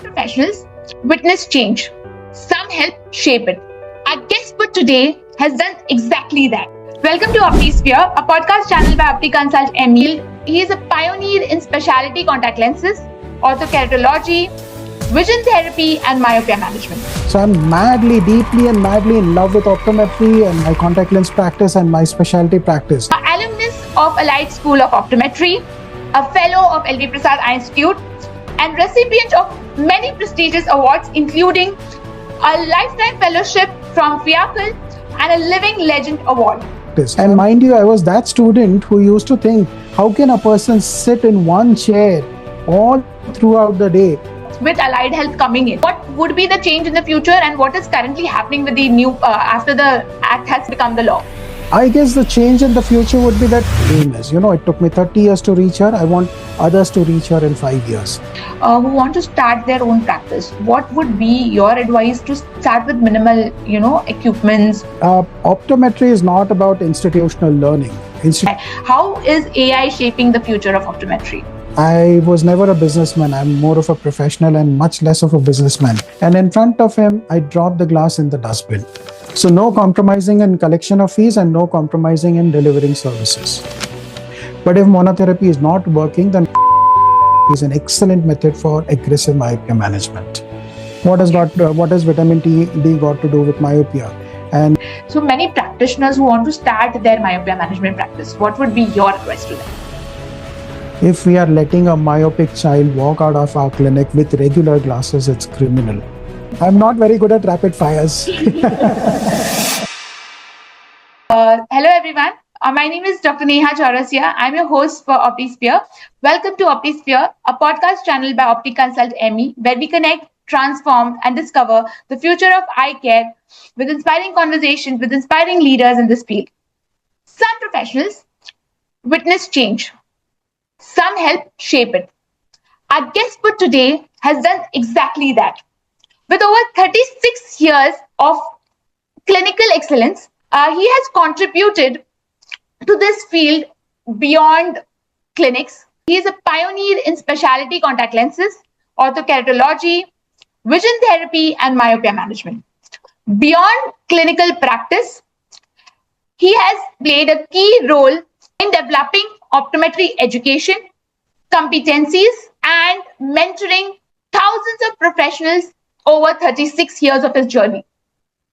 professionals witness change. Some help shape it. Our guest for today has done exactly that. Welcome to OptiSphere, a podcast channel by OptiConsult ME. He is a pioneer in specialty contact lenses, orthokeratology, vision therapy, and myopia management. So I'm deeply and madly in love with optometry and my contact lens practice and my specialty practice. An alumnus of Allied School of Optometry, a fellow of LV Prasad Eye Institute, and recipient of many prestigious awards, including a lifetime fellowship from FIACL and a Living Legend Award. And mind you, I was that student who used to think, how can a person sit in one chair all throughout the day? With allied health coming in, what would be the change in the future and what is currently happening with the new, after the act has become the law? I guess the change in the future would be that aimless. It took me 30 years to reach her. I want others to reach her in 5 years. Who want to start their own practice, what would be your advice to start with minimal, equipments? Optometry is not about institutional learning. How is AI shaping the future of optometry? I was never a businessman. I'm more of a professional and much less of a businessman. And in front of him, I dropped the glass in the dustbin. So no compromising in collection of fees and no compromising in delivering services. But if monotherapy is not working, then is an excellent method for aggressive myopia management. What has vitamin D got to do with myopia? And so many practitioners who want to start their myopia management practice, what would be your advice to them? If we are letting a myopic child walk out of our clinic with regular glasses, it's criminal. I'm not very good at rapid fires. Hello everyone. My name is Dr. Neha Chaurasia. I'm your host for OptiSphere. Welcome to OptiSphere, a podcast channel by OptiConsult ME, where we connect, transform, and discover the future of eye care with inspiring conversations with inspiring leaders in this field. Some professionals witness change. Some help shape it. Our guest for today has done exactly that. With over 36 years of clinical excellence, he has contributed to this field beyond clinics. He is a pioneer in specialty contact lenses, orthokeratology, vision therapy, and myopia management. Beyond clinical practice, he has played a key role in developing optometry education, competencies, and mentoring thousands of professionals over 36 years of his journey.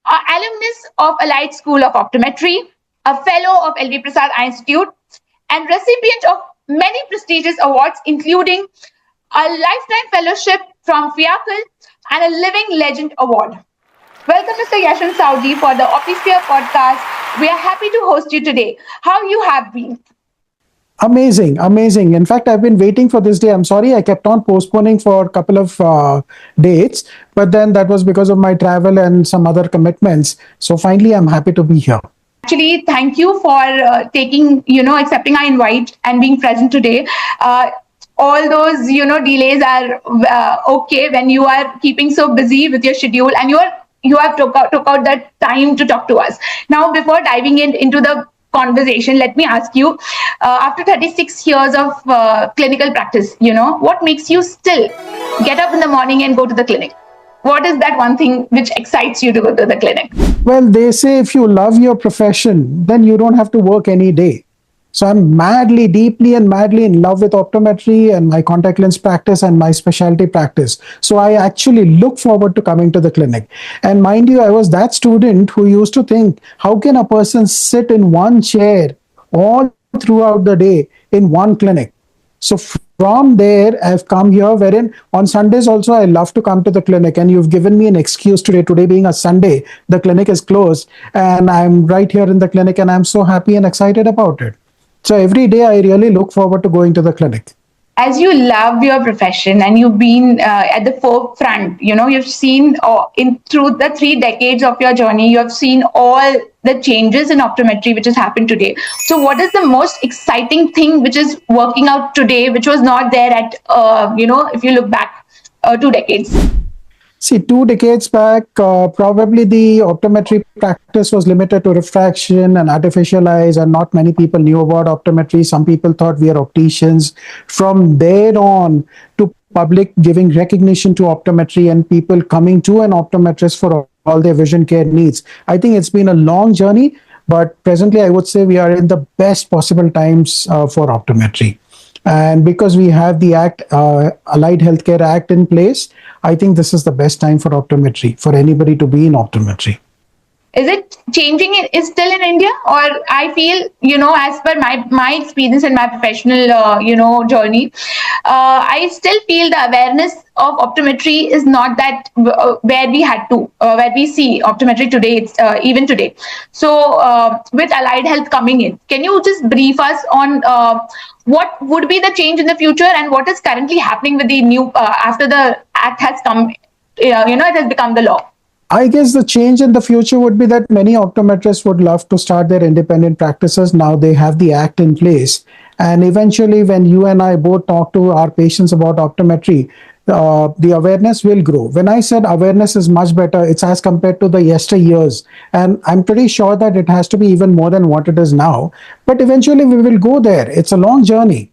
An alumnus of Allied School of Optometry, a fellow of LV Prasad Eye Institute, and recipient of many prestigious awards, including a lifetime fellowship from FIACL and a Living Legend Award. Welcome, Mr. Yeshwant Saoji, for the OptiSphere Podcast. We are happy to host you today. How you have been? Amazing. In fact, I've been waiting for this day. I'm sorry, I kept on postponing for a couple of dates, but then that was because of my travel and some other commitments. So finally, I'm happy to be here. Actually, thank you for accepting our invite and being present today. All those, delays are okay when you are keeping so busy with your schedule and you have took out that time to talk to us. Now, before diving into the conversation, let me ask you, after 36 years of clinical practice, what makes you still get up in the morning and go to the clinic? What is that one thing which excites you to go to the clinic? Well, they say if you love your profession, then you don't have to work any day. So I'm deeply and madly in love with optometry and my contact lens practice and my specialty practice. So I actually look forward to coming to the clinic. And mind you, I was that student who used to think, how can a person sit in one chair all throughout the day in one clinic? So from there, I've come here, wherein on Sundays also, I love to come to the clinic. And you've given me an excuse today. Today being a Sunday, the clinic is closed. And I'm right here in the clinic and I'm so happy and excited about it. So every day I really look forward to going to the clinic. As you love your profession and you've been at the forefront, you've seen through the 3 decades of your journey, you have seen all the changes in optometry which has happened today. So what is the most exciting thing which is working out today, which was not there at, if you look back 2 decades? See, 2 decades back, probably the optometry practice was limited to refraction and artificial eyes, and not many people knew about optometry. Some people thought we are opticians. From there on to public giving recognition to optometry and people coming to an optometrist for all their vision care needs. I think it's been a long journey, but presently I would say we are in the best possible times for optometry. And because we have the Allied Healthcare Act in place, I think this is the best time for optometry, for anybody to be in optometry. Is it changing? It is still in India, or I feel, as per my experience and my professional journey, I still feel the awareness of optometry is not that where we had to where we see optometry today. It's even today. So with allied health coming in, can you just brief us on what would be the change in the future and what is currently happening with the new after the act has come, it has become the law? I guess the change in the future would be that many optometrists would love to start their independent practices. Now they have the act in place. And eventually, when you and I both talk to our patients about optometry, the awareness will grow. When I said awareness is much better, it's as compared to the yesteryears. And I'm pretty sure that it has to be even more than what it is now. But eventually, we will go there. It's a long journey.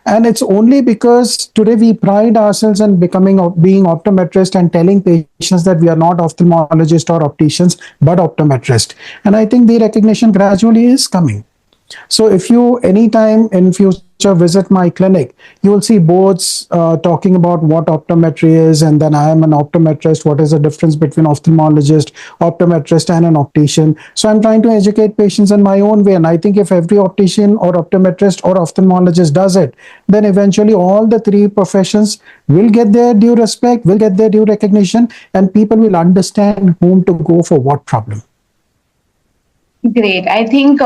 And it's only because today we pride ourselves in being optometrist and telling patients that we are not ophthalmologists or opticians, but optometrist. And I think the recognition gradually is coming. So if you anytime in future visit my clinic, you will see boards talking about what optometry is, and then I am an optometrist. What is the difference between ophthalmologist, optometrist, and an optician? So I'm trying to educate patients in my own way, and I think if every optician or optometrist or ophthalmologist does it, then eventually all the three professions will get their due respect, will get their due recognition, and people will understand whom to go for what problem. Great. I think,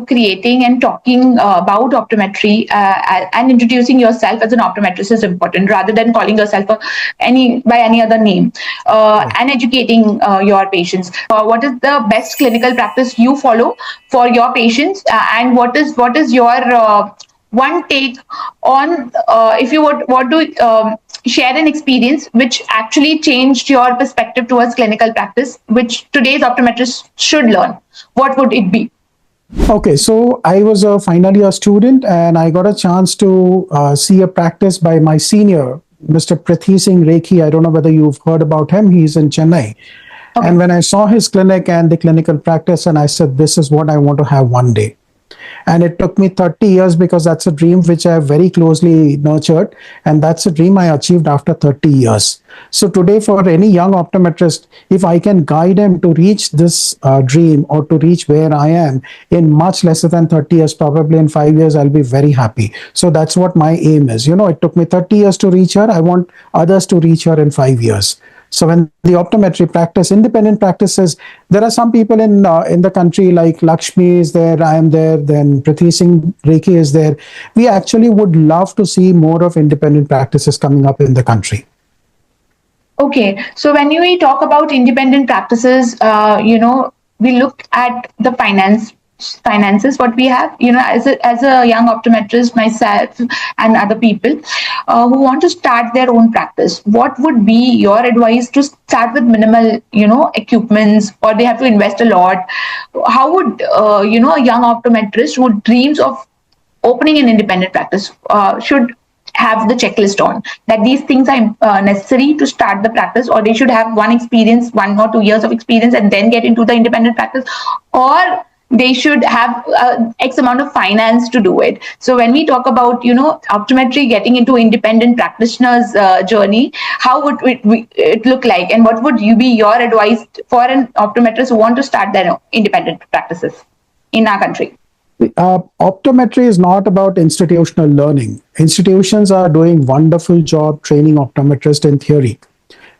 creating and talking about optometry and introducing yourself as an optometrist is important rather than calling yourself by any other name, and educating your patients. What is the best clinical practice you follow for your patients, and what is your one take on, if you would want to share an experience which actually changed your perspective towards clinical practice, which today's optometrists should learn? What would it be? Okay, so I was a final year student and I got a chance to see a practice by my senior, Mr. Prithi Singh Rekhi. I don't know whether you've heard about him. He's in Chennai. Okay. And when I saw his clinic and the clinical practice, and I said, this is what I want to have one day. And it took me 30 years because that's a dream which I have very closely nurtured. And that's a dream I achieved after 30 years. So today, for any young optometrist, if I can guide him to reach this dream or to reach where I am in much lesser than 30 years, probably in 5 years, I'll be very happy. So that's what my aim is. It took me 30 years to reach her. I want others to reach her in 5 years. So when the optometry practice, independent practices, there are some people in the country like Lakshmi is there, I am there, then Prithi Singh Rekhi is there. We actually would love to see more of independent practices coming up in the country. Okay, so when we talk about independent practices, we look at the finances what we have, as a young optometrist myself and other people who want to start their own practice. What would be your advice to start with minimal equipments, or they have to invest a lot? How would a young optometrist who dreams of opening an independent practice should have the checklist on that these things are necessary to start the practice, or they should have 1 or 2 years of experience and then get into the independent practice, or they should have X amount of finance to do it? So when we talk about, optometry getting into independent practitioners journey, how would it look like? And what would be your advice for an optometrist who want to start their independent practices in our country? Optometry is not about institutional learning. Institutions are doing wonderful job training optometrists in theory,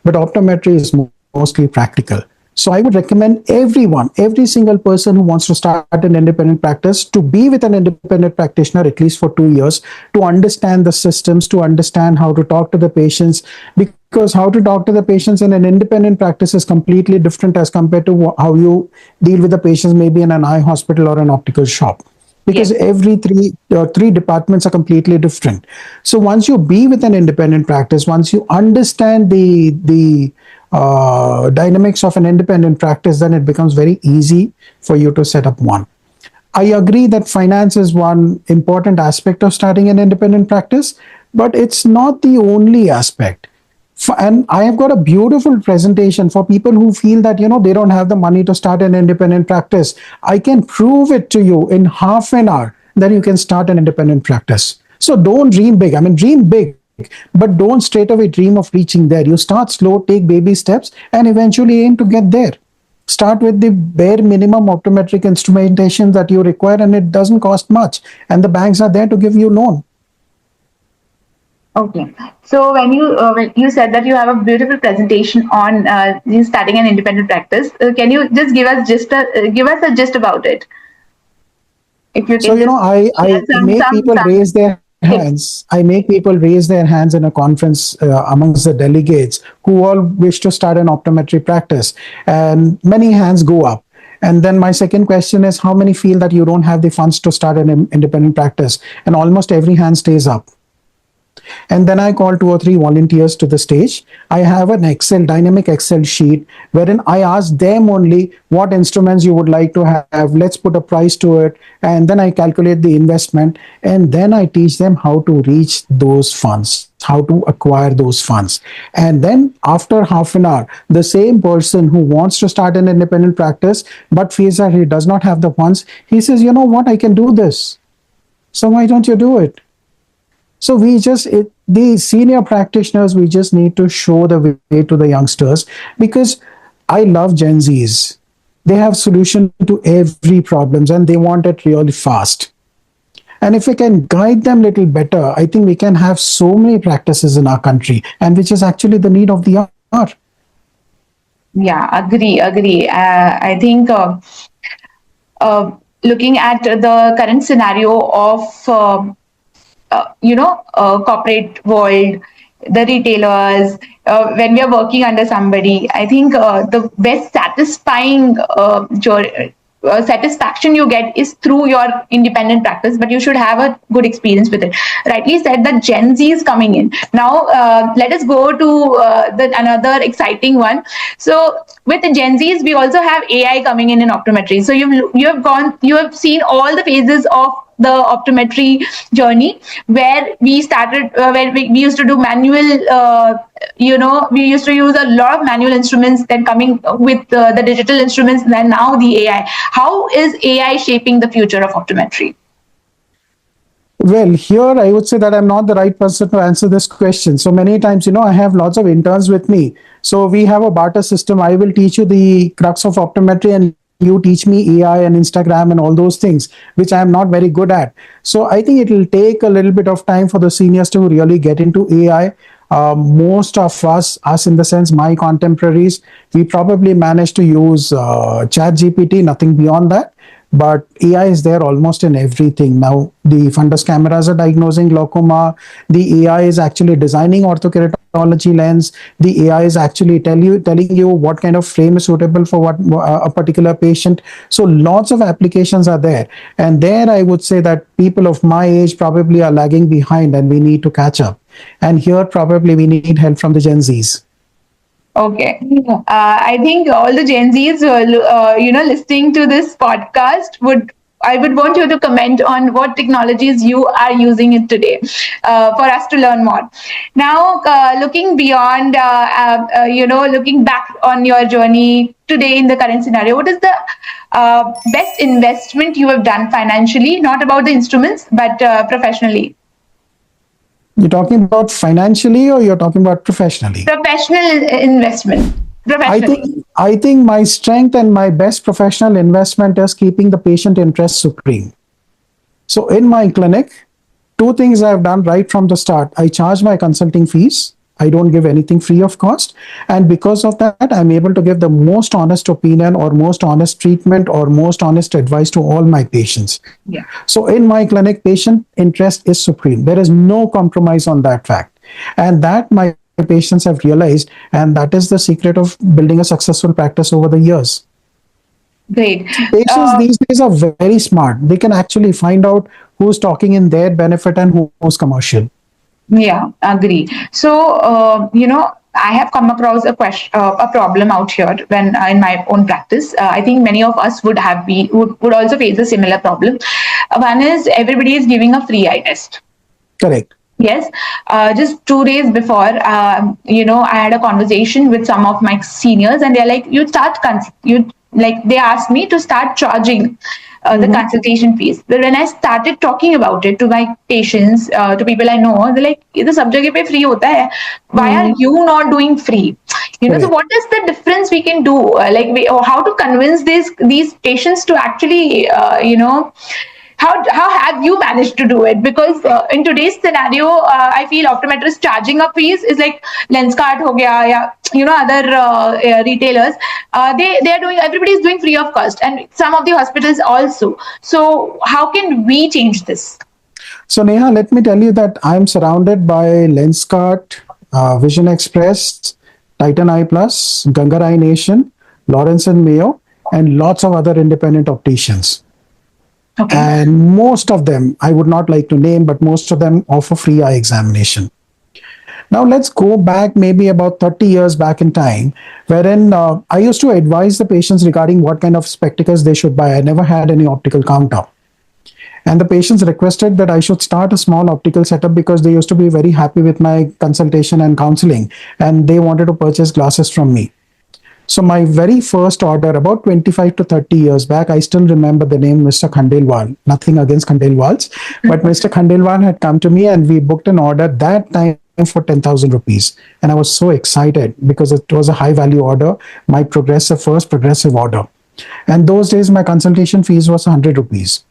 but optometry is mostly practical. So I would recommend every single person who wants to start an independent practice to be with an independent practitioner at least for 2 years, to understand the systems, to understand how to talk to the patients, because how to talk to the patients in an independent practice is completely different as compared to how you deal with the patients maybe in an eye hospital or an optical shop. Because yes, every three departments are completely different. So once you be with an independent practice, once you understand the dynamics of an independent practice, then it becomes very easy for you to set up one. I agree that finance is one important aspect of starting an independent practice, but it's not the only aspect. And I have got a beautiful presentation for people who feel that they don't have the money to start an independent practice. I can prove it to you in half an hour that you can start an independent practice. So don't dream big. I mean, dream big, but don't straight away dream of reaching there. You start slow, take baby steps, and eventually aim to get there. Start with the bare minimum optometric instrumentation that you require, and it doesn't cost much, and the banks are there to give you loan. Okay. So when you said that you have a beautiful presentation on you starting an independent practice, can you just give us a gist about it? If you So, can just I share make people some raise their tips. hands. I make people raise their hands in a conference amongst the delegates who all wish to start an optometry practice, and many hands go up. And then my second question is, how many feel that you don't have the funds to start an independent practice? And almost every hand stays up. And then I call two or three volunteers to the stage. I have an Excel, dynamic Excel sheet wherein I ask them only what instruments you would like to have. Let's put a price to it. And then I calculate the investment. And then I teach them how to reach those funds, how to acquire those funds. And then after half an hour, the same person who wants to start an independent practice but feels that he does not have the funds, he says, you know what, I can do this. So why don't you do it? So the senior practitioners, we just need to show the way to the youngsters, because I love Gen Zs. They have solution to every problems and they want it really fast. And if we can guide them a little better, I think we can have so many practices in our country, and which is actually the need of the hour. Yeah, agree. I think looking at the current scenario of corporate world, the retailers, when we are working under somebody, I think the best satisfying satisfaction you get is through your independent practice, but you should have a good experience with it. Rightly said that Gen Z is coming in now. Let us go to the another exciting one. So with the Gen Zs, we also have AI coming in optometry. So you have seen all the phases of the optometry journey, where we started, where we used to do manual, we used to use a lot of manual instruments, then coming with the digital instruments, and then now the AI. How is AI shaping the future of optometry? Well, here I would say that I'm not the right person to answer this question. So many times, I have lots of interns with me. So we have a barter system. I will teach you the crux of optometry, and you teach me AI and Instagram and all those things, which I am not very good at. So I think it will take a little bit of time for the seniors to really get into AI. Most of us in the sense, my contemporaries, we probably managed to use Chat GPT, nothing beyond that. But AI is there almost in everything. Now, the fundus cameras are diagnosing glaucoma. The AI is actually designing orthokeratology lens. The AI is actually telling you what kind of frame is suitable for what a particular patient. So lots of applications are there. And there I would say that people of my age probably are lagging behind and we need to catch up. And here probably we need help from the Gen Zs. Okay. I think all the Gen Zs, listening to this podcast I would want you to comment on what technologies you are using it today, for us to learn more. Now, looking beyond, looking back on your journey today in the current scenario, what is the best investment you have done financially, not about the instruments, but professionally? You're talking about financially or you're talking about professionally? Professional investment. I Professionally. think I think my strength and my best professional investment is keeping the patient interest supreme. So in my clinic, two things I've done right from the start. I charge my consulting fees. I don't give anything free of cost. And because of that, I'm able to give the most honest opinion or most honest treatment or most honest advice to all my patients. Yeah. So in my clinic, patient interest is supreme. There is no compromise on that fact. And that my patients have realized, and that is the secret of building a successful practice over the years. Great. Patients Uh, these days are very smart. They can actually find out who's talking in their benefit and who's commercial. Yeah, agree. So, I have come across a problem out here when in my own practice. I think many of us would also face a similar problem. One is everybody is giving a free eye test. Correct. Yes, just 2 days before, I had a conversation with some of my seniors, and they're like, "You start you like." They asked me to start charging the Mhm. consultation fees. But when I started talking about it to my patients, to people I know, they're like, "ये तो सब जगह पे free होता है. Why are Mhm. you not doing free?" So Correct. what is the difference we can do? Or how to convince these patients to actually, how have you managed to do it? Because in today's scenario, I feel optometrists charging up fees is like Lenskart ho gaya, yeah, other retailers. They are doing, everybody is doing free of cost, and some of the hospitals also. So how can we change this? So, Neha, let me tell you that I'm surrounded by Lenskart, Vision Express, Titan Eye Plus, Gangar Eye Nation, Lawrence and Mayo, and lots of other independent opticians. Okay. And most of them, I would not like to name, but most of them offer free eye examination. Now, let's go back maybe about 30 years back in time, wherein I used to advise the patients regarding what kind of spectacles they should buy. I never had any optical counter. And the patients requested that I should start a small optical setup because they used to be very happy with my consultation and counseling, and they wanted to purchase glasses from me. So my very first order, about 25 to 30 years back, I still remember the name Mr. Khandelwal. Nothing against Khandelwals, but Mr. Khandelwal had come to me and we booked an order that time for 10,000 rupees. And I was so excited because it was a high value order, my first progressive order. And those days, my consultation fees was 100 rupees.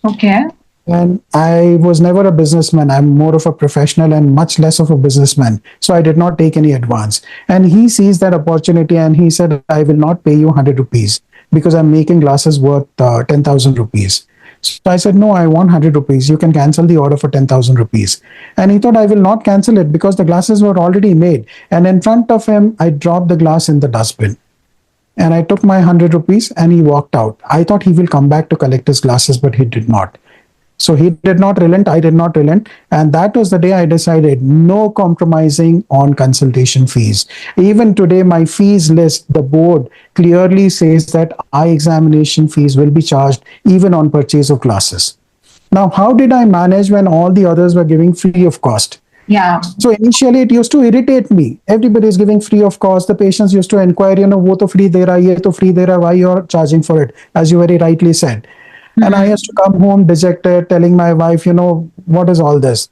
Okay. And I was never a businessman. I'm more of a professional and much less of a businessman. So I did not take any advance. And he sees that opportunity and he said, I will not pay you 100 rupees because I'm making glasses worth 10,000 rupees. So I said, no, I want 100 rupees. You can cancel the order for 10,000 rupees. And he thought I will not cancel it because the glasses were already made. And in front of him, I dropped the glass in the dustbin. And I took my 100 rupees and he walked out. I thought he will come back to collect his glasses, but he did not. So he did not relent, I did not relent. And that was the day I decided no compromising on consultation fees. Even today, my fees list, the board clearly says that eye examination fees will be charged even on purchase of glasses. Now, how did I manage when all the others were giving free of cost? Yeah. So initially it used to irritate me. Everybody is giving free of cost. The patients used to inquire, wo to free de raha, ye to free de raha, why you're charging for it, as you very rightly said. And I used to come home dejected, telling my wife, what is all this?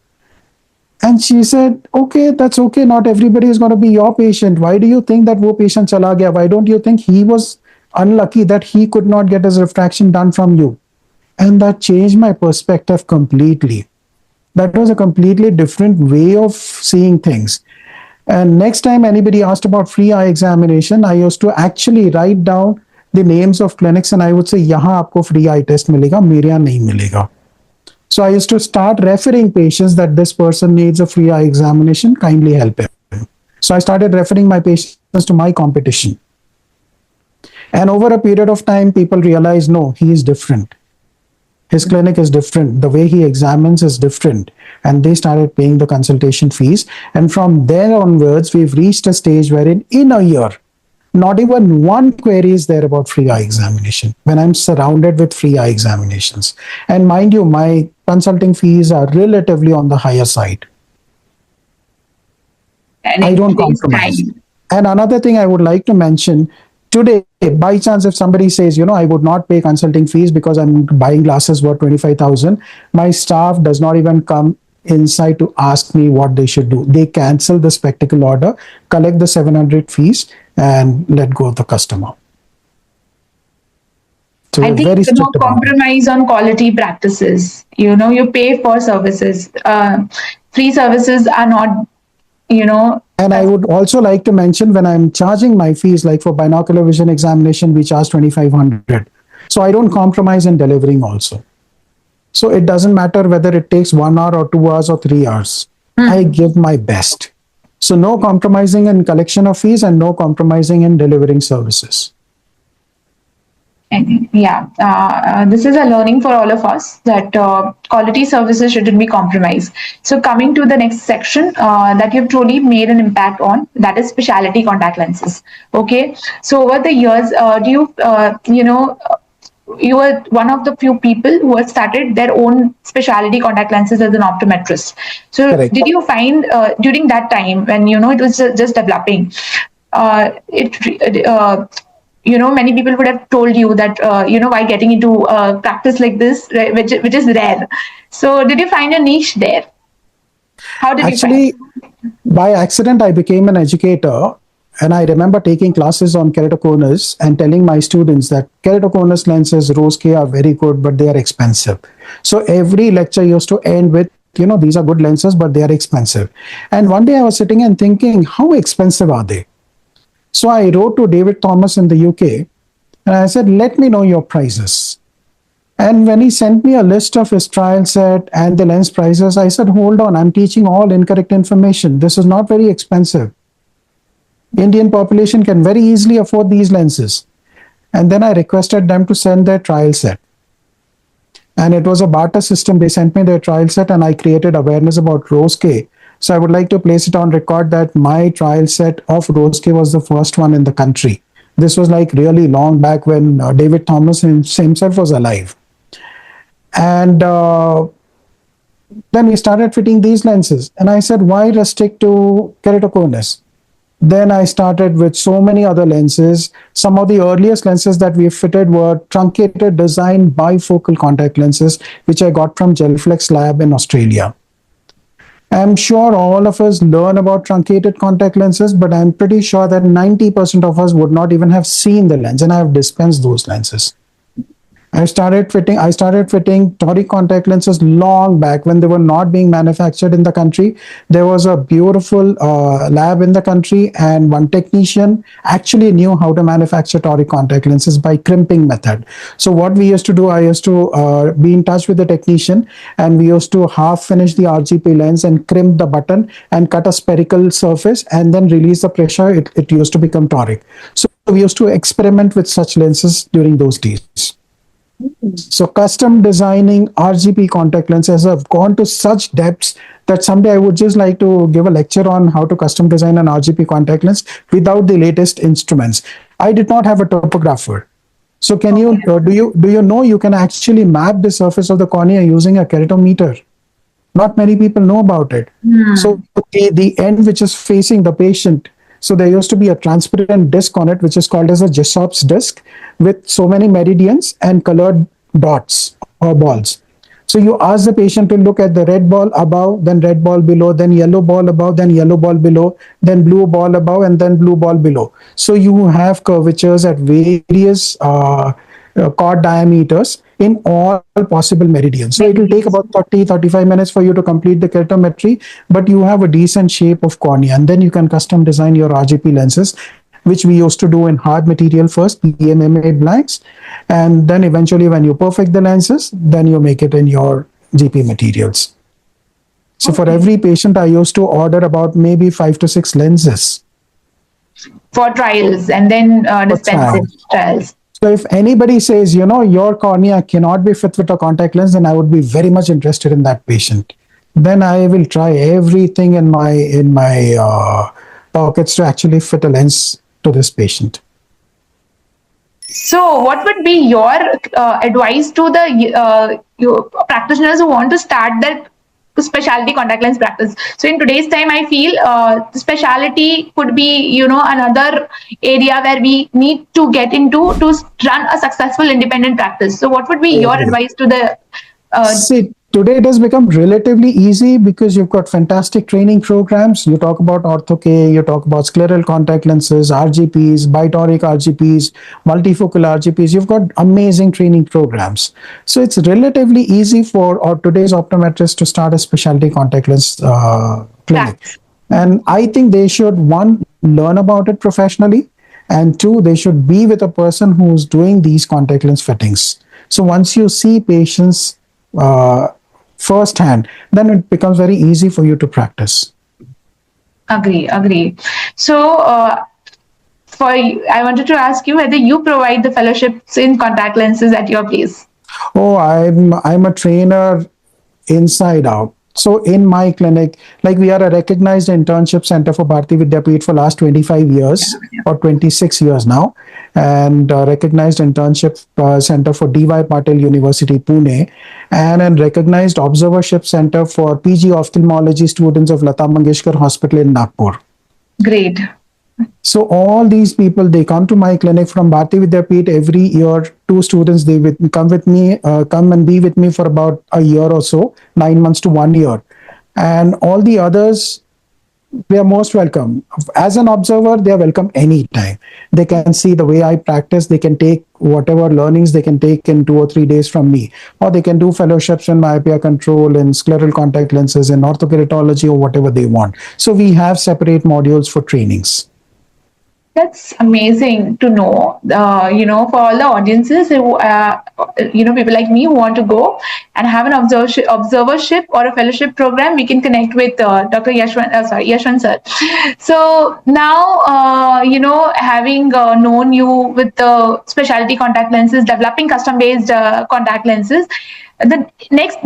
And she said, okay, that's okay. Not everybody is going to be your patient. Why do you think that wo patient chala gaya? Why don't you think he was unlucky that he could not get his refraction done from you? And that changed my perspective completely. That was a completely different way of seeing things. And next time anybody asked about free eye examination, I used to actually write down the names of clinics and I would say, yahan aapko free eye test milega, mere yahan nahi milega. So I used to start referring patients that this person needs a free eye examination, kindly help him. So I started referring my patients to my competition. And over a period of time, people realized, no, he is different. His clinic is different. The way he examines is different. And they started paying the consultation fees. And from there onwards, we've reached a stage wherein in a year, not even one query is there about free eye examination when I'm surrounded with free eye examinations. And mind you, my consulting fees are relatively on the higher side. And I in don't today's compromise. time. And another thing I would like to mention today, by chance, if somebody says, I would not pay consulting fees because I'm buying glasses worth 25,000, my staff does not even come inside to ask me what they should do. They cancel the spectacle order, collect the 700 fees, and let go of the customer. So I we're think very no strict about it. compromise on quality practices. You pay for services. Free services are not, And I that's would also like to mention when I'm charging my fees, like for binocular vision examination, we charge 2,500. So I don't compromise in delivering also. So it doesn't matter whether it takes 1 hour or 2 hours or 3 hours. I give my best. So no compromising in collection of fees and no compromising in delivering services. I think, yeah, this is a learning for all of us that quality services shouldn't be compromised. So, coming to the next section that you've truly made an impact on, that is specialty contact lenses. Okay, so over the years, do you, you were one of the few people who had started their own specialty contact lenses as an optometrist. So Correct. did you find during that time when it was just developing, it many people would have told you that why getting into practice like this, right, which is rare. So did you find a niche there? How did you find? Actually, by accident, I became an educator. And I remember taking classes on keratoconus and telling my students that keratoconus lenses, rose K, are very good, but they are expensive. So every lecture used to end with, these are good lenses, but they are expensive. And one day I was sitting and thinking, how expensive are they? So I wrote to David Thomas in the UK and I said, let me know your prices. And when he sent me a list of his trial set and the lens prices, I said, hold on, I'm teaching all incorrect information. This is not very expensive. Indian population can very easily afford these lenses. And then I requested them to send their trial set. And it was a barter system. They sent me their trial set and I created awareness about Rose K. So I would like to place it on record that my trial set of Rose K was the first one in the country. This was like really long back when David Thomas himself was alive. And then we started fitting these lenses. And I said, why restrict to keratoconus? Then I started with so many other lenses. Some of the earliest lenses that we fitted were truncated design bifocal contact lenses, which I got from Gelflex Lab in Australia. I'm sure all of us learn about truncated contact lenses, but I'm pretty sure that 90% of us would not even have seen the lens, and I have dispensed those lenses. I started fitting toric contact lenses long back when they were not being manufactured in the country. There was a beautiful lab in the country, and one technician actually knew how to manufacture toric contact lenses by crimping method. So what we used to do, I used to be in touch with the technician, and we used to half finish the RGP lens and crimp the button and cut a spherical surface and then release the pressure. It used to become toric. So we used to experiment with such lenses during those days. So custom designing RGP contact lenses have gone to such depths that someday I would just like to give a lecture on how to custom design an RGP contact lens without the latest instruments. I did not have a topographer. So can you do you know you can actually map the surface of the cornea using a keratometer? Not many people know about it. So the end which is facing the patient, so there used to be a transparent disc on it, which is called as a Jessop's disc, with so many meridians and colored dots or balls. So you ask the patient to look at the red ball above, then red ball below, then yellow ball above, then yellow ball below, then blue ball above, and then blue ball below. So you have curvatures at various chord diameters in all possible meridians. So it will take about 35 minutes for you to complete the keratometry, but you have a decent shape of cornea, and then you can custom design your RGP lenses, which we used to do in hard material first, PMMA blanks, and then eventually when you perfect the lenses, then you make it in your GP materials. So for every patient, I used to order about maybe 5 to 6 lenses For trials and then for dispensive trial. trials. So if anybody says, your cornea cannot be fit with a contact lens, then I would be very much interested in that patient. Then I will try everything in my pockets to actually fit a lens to this patient. So, what would be your advice to the practitioners who want to start their specialty contact lens practice? So, in today's time, I feel specialty could be, another area where we need to get into to run a successful independent practice. So, what would be I your agree. advice to the See, today it has become relatively easy because you've got fantastic training programs. You talk about ortho K, you talk about scleral contact lenses, RGPs, bitoric RGPs, multifocal RGPs. You've got amazing training programs. So it's relatively easy for today's optometrists to start a specialty contact lens clinic. practice? And I think they should, one, learn about it professionally, and two, they should be with a person who's doing these contact lens fittings. So once you see patients firsthand, then it becomes very easy for you to practice. Agree. So, I wanted to ask you whether you provide the fellowships in contact lenses at your place. Oh, I'm a trainer inside out. So in my clinic, like we are a recognized internship center for Bharati Vidyapeeth for last 25 years or 26 years now. and recognized internship center for DY Patil University, Pune, and a recognized observership center for PG ophthalmology students of Lata Mangeshkar Hospital in Nagpur. Great. So all these people, they come to my clinic from Bharti Vidyapeeth every year. Two students, they come with me, come and be with me for about a year or so, 9 months to 1 year. And all the others, they are most welcome. As an observer, they are welcome anytime. They can see the way I practice. They can take whatever learnings they can take in 2 or 3 days from me, or they can do fellowships in myopia control, in scleral contact lenses, in orthokeratology, or whatever they want. So we have separate modules for trainings. That's amazing to know. For all the audiences who, people like me who want to go and have an observership or a fellowship program, we can connect with Dr. Yashwant sir. So now, having known you with the specialty contact lenses, developing custom-based contact lenses, the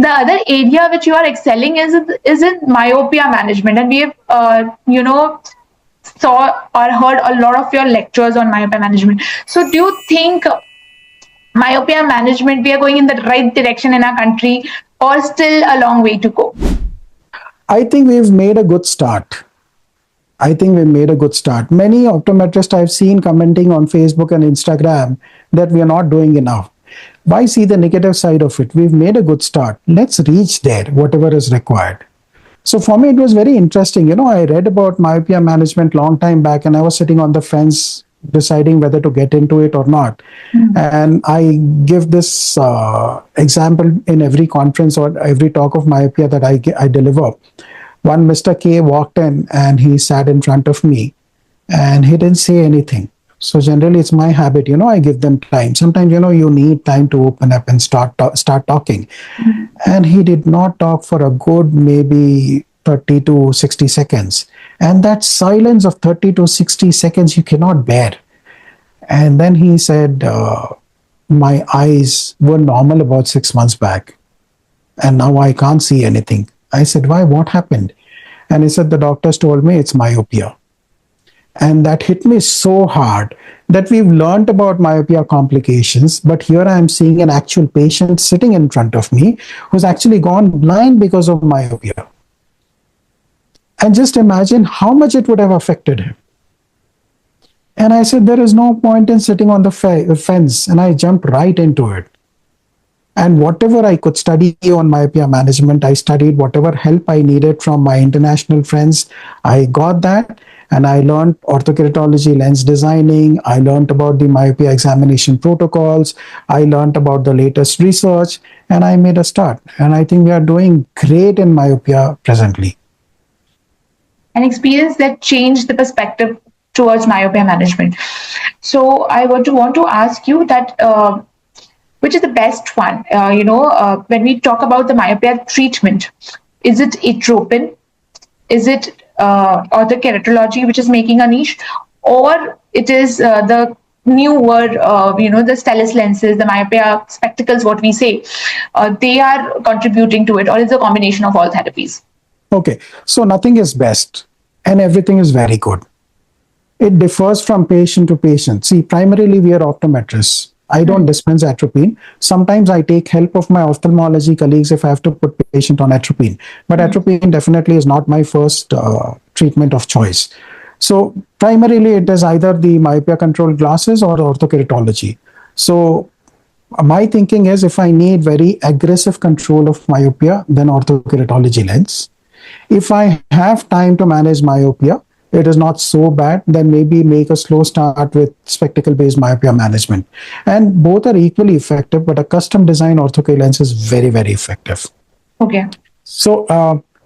other area which you are excelling is in myopia management, and we have saw or heard a lot of your lectures on myopia management. So, do you think myopia management we are going in the right direction in our country, or still a long way to go? I think we've made a good start. I think we made a good start. Many optometrists I've seen commenting on Facebook and Instagram that we are not doing enough. Why see the negative side of it? We've made a good start. Let's reach there, whatever is required. So for me, it was very interesting. I read about myopia management long time back, and I was sitting on the fence deciding whether to get into it or not. And I give this example in every conference or every talk of myopia that I deliver. One Mr. K walked in and he sat in front of me and he didn't say anything. So generally, it's my habit, I give them time. Sometimes, you need time to open up and start talking. And he did not talk for a good maybe 30 to 60 seconds. And that silence of 30 to 60 seconds, you cannot bear. And then he said, my eyes were normal about 6 months back. And now I can't see anything. I said, why? What happened? And he said, the doctors told me it's myopia. And that hit me so hard that we've learned about myopia complications. But here I am seeing an actual patient sitting in front of me who's actually gone blind because of myopia. And just imagine how much it would have affected him. And I said, there is no point in sitting on the fence. And I jumped right into it. And whatever I could study on myopia management, I studied whatever help I needed from my international friends. I got that. And I learned orthokeratology lens designing. I learned about the myopia examination protocols. I learned about the latest research. And I made a start. And I think we are doing great in myopia presently. An experience that changed the perspective towards myopia management. So I want to ask you that which is the best one? When we talk about the myopia treatment, is it atropine? Is it or the keratology, which is making a niche, or it is the newer, the Stellus lenses, the myopia spectacles, what we say, they are contributing to it, or is it a combination of all therapies? Okay, so nothing is best and everything is very good. It differs from patient to patient. See, primarily we are optometrists. I don't dispense atropine. Sometimes I take help of my ophthalmology colleagues if I have to put patient on atropine. But atropine definitely is not my first treatment of choice. So primarily it is either the myopia control glasses or orthokeratology. So my thinking is if I need very aggressive control of myopia, then orthokeratology lens. If I have time to manage myopia, it is not so bad, then maybe make a slow start with spectacle-based myopia management. And both are equally effective, but a custom design ortho-K lens is very, very effective. Okay. So,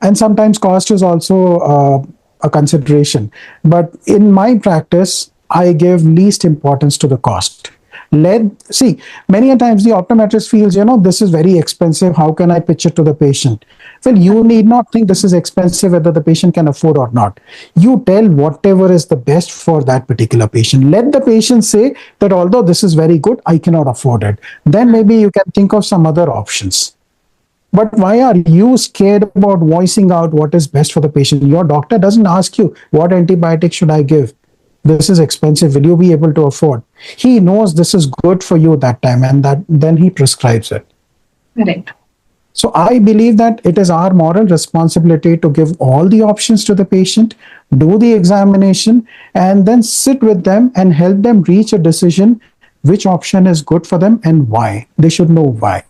and sometimes cost is also a consideration. But in my practice, I give least importance to the cost. See, many a times the optometrist feels, this is very expensive. How can I pitch it to the patient? Well, you need not think this is expensive, whether the patient can afford or not. You tell whatever is the best for that particular patient. Let the patient say that although this is very good, I cannot afford it. Then maybe you can think of some other options. But why are you scared about voicing out what is best for the patient? Your doctor doesn't ask you, what antibiotic should I give? This is expensive. Will you be able to afford? He knows this is good for you that time, and that then he prescribes it. Correct. So I believe that it is our moral responsibility to give all the options to the patient, do the examination, and then sit with them and help them reach a decision which option is good for them and why. They should know why.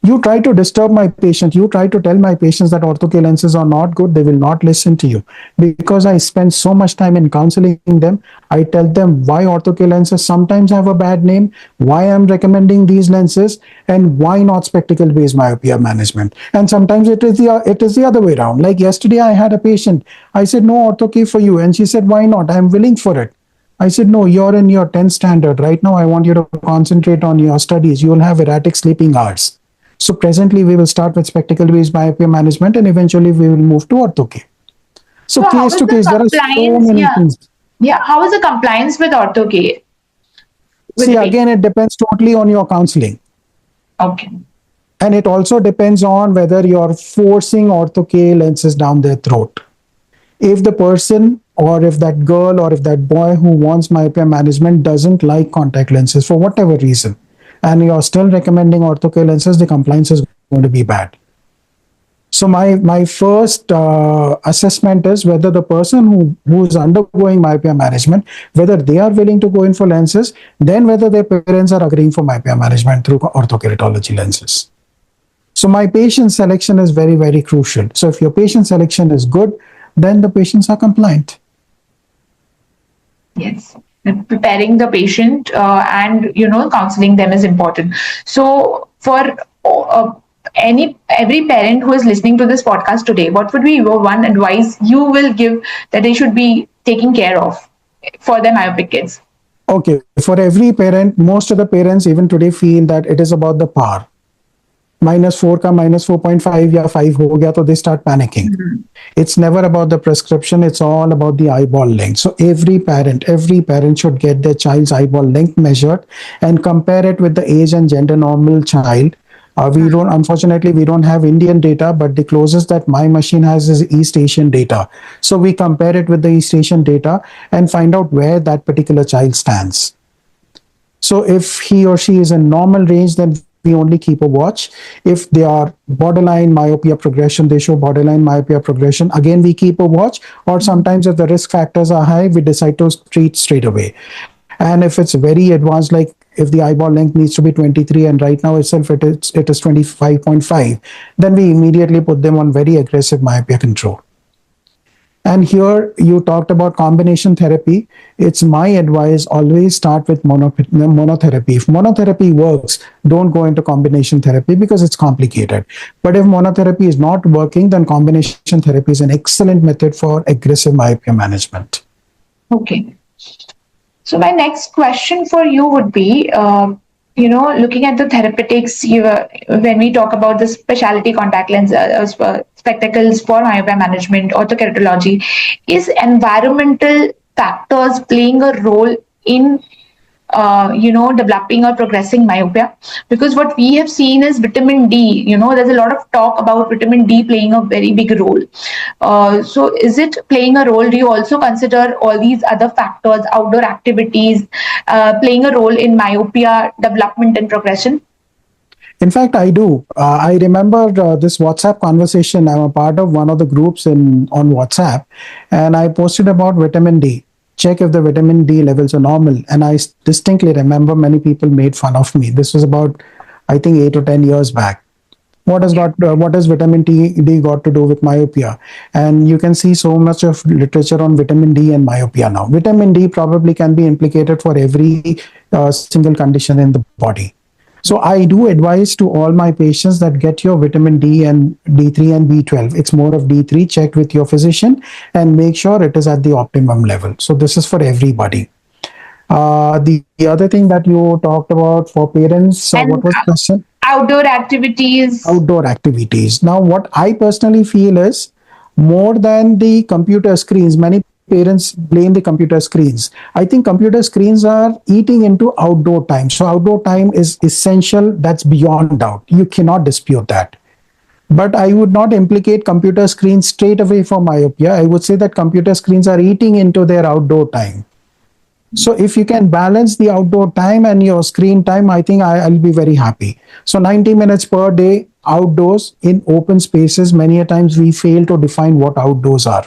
You try to disturb my patient, you try to tell my patients that ortho K lenses are not good, they will not listen to you. Because I spend so much time in counseling them, I tell them why ortho K lenses sometimes have a bad name, why I'm recommending these lenses, and why not spectacle based myopia management. And sometimes it is the other way around. Like yesterday I had a patient, I said no ortho K for you, and she said why not, I'm willing for it. I said, no, you're in your 10th standard. Right now, I want you to concentrate on your studies. You will have erratic sleeping hours. So presently, we will start with spectacle-based myopia management, and eventually we will move to ortho. So So how case is to the case, there are so compliance? many Yeah. things. Yeah. How is the compliance with ortho K with See, the again, patient? it depends totally on your counseling. Okay. And it also depends on whether you're forcing ortho K lenses down their throat. If the person or if that girl or if that boy who wants myopia management doesn't like contact lenses for whatever reason, and you're still recommending ortho K lenses, the compliance is going to be bad. So my first assessment is whether the person who is undergoing myopia management, whether they are willing to go in for lenses, then whether their parents are agreeing for myopia management through orthokeratology lenses. So my patient selection is very, very crucial. So if your patient selection is good, then the patients are compliant. Yes. Preparing the patient and counseling them is important. So for any every parent who is listening to this podcast today, what would be your one advice you will give that they should be taking care of for their myopic kids? Okay, for every parent, most of the parents even today feel that it is about the power. -4 का -4.5 या 5 हो गया, तो they start panicking. It's never about the prescription, it's all about the eyeball length. So every parent should get their child's eyeball length measured and compare it with the age and gender normal child. We don't, unfortunately, we don't have Indian data, but the closest that my machine has is East Asian data. So we compare it with the East Asian data and find out where that particular child stands. So if he or she is in normal range, then we only keep a watch. If they are borderline myopia progression, they show borderline myopia progression, again we keep a watch. Or sometimes if the risk factors are high, we decide to treat straight away. And if it's very advanced, like if the eyeball length needs to be 23 and right now itself it is 25.5, then we immediately put them on very aggressive myopia control. And here you talked about combination therapy. It's my advice, always start with monotherapy. If monotherapy works, don't go into combination therapy because it's complicated. But if monotherapy is not working, then combination therapy is an excellent method for aggressive myopia management. Okay. So my next question for you would be, looking at the therapeutics, when we talk about the specialty contact lens spectacles for myopia management, orthokeratology, is environmental factors playing a role in developing or progressing myopia? Because what we have seen is vitamin D. There's a lot of talk about vitamin D playing a very big role. So, is it playing a role? Do you also consider all these other factors, outdoor activities, playing a role in myopia development and progression? In fact, I do. I remember this WhatsApp conversation. I'm a part of one of the groups in on WhatsApp, and I posted about vitamin D. Check if the vitamin D levels are normal. And I distinctly remember many people made fun of me. This was about, I think, 8 or 10 years back. What has vitamin D got to do with myopia? And you can see so much of literature on vitamin D and myopia now. Vitamin D probably can be implicated for every single condition in the body. So I do advise to all my patients that get your vitamin D and D3 and B12. It's more of D3, checked with your physician and make sure it is at the optimum level. So this is for everybody. The other thing that you talked about for parents, And what was the question? outdoor activities. Outdoor activities. Now, what I personally feel is more than the computer screens, many parents blame the computer screens. I think computer screens are eating into outdoor time. So, outdoor time is essential. That's beyond doubt. You cannot dispute that. But I would not implicate computer screens straight away for myopia. I would say that computer screens are eating into their outdoor time. So if you can balance the outdoor time and your screen time, I think I'll be very happy. So 90 minutes per day outdoors in open spaces. Many a times we fail to define what outdoors are.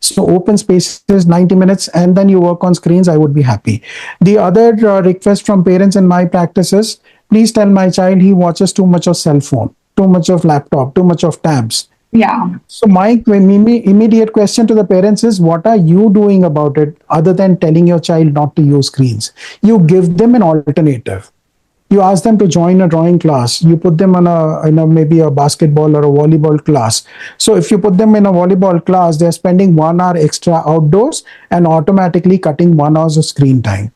So open spaces, 90 minutes, and then you work on screens, I would be happy. The other request from parents in my practice is, please tell my child he watches too much of cell phone, too much of laptop, too much of tabs. Yeah. So my immediate question to the parents is, what are you doing about it other than telling your child not to use screens? You give them an alternative. You ask them to join a drawing class. You put them on maybe a basketball or a volleyball class. So if you put them in a volleyball class, they're spending 1 hour extra outdoors and automatically cutting 1 hour of screen time.